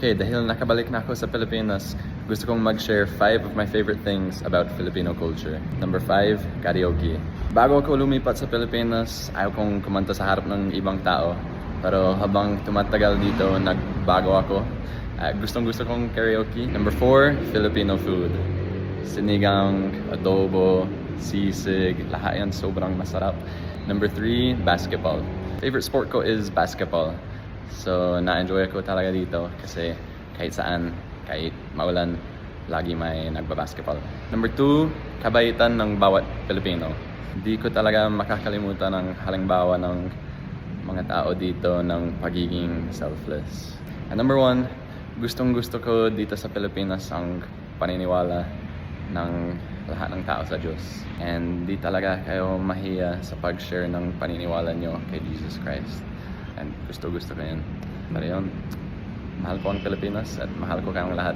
Okay, dahil nakabalik na ako sa Pilipinas, gusto kong mag-share 5 of my favorite things about Filipino culture. Number 5, karaoke. Bago ako lumipat sa Pilipinas, ayaw kong kumanta sa harap ng ibang tao. Pero habang tumatagal dito, nagbago ako. Gustong gusto kong karaoke. Number 4, Filipino food. Sinigang, adobo, sisig, lahat yan sobrang masarap. Number 3, basketball. Favorite sport ko is basketball. So, na-enjoy ako talaga dito kasi kahit saan, kahit maulan, lagi may nagbabasketball. Number 2, kabaitan ng bawat Pilipino. Hindi ko talaga makakalimutan ang halimbawa ng mga tao dito ng pagiging selfless. And number 1, gustong gusto ko dito sa Pilipinas ang paniniwala ng lahat ng tao sa Diyos. And di talaga kayo mahiya sa pag-share ng paniniwala nyo kay Jesus Christ. And gusto ko yun. Pero yun, mahal ko ang Pilipinas at mahal ko kayong lahat.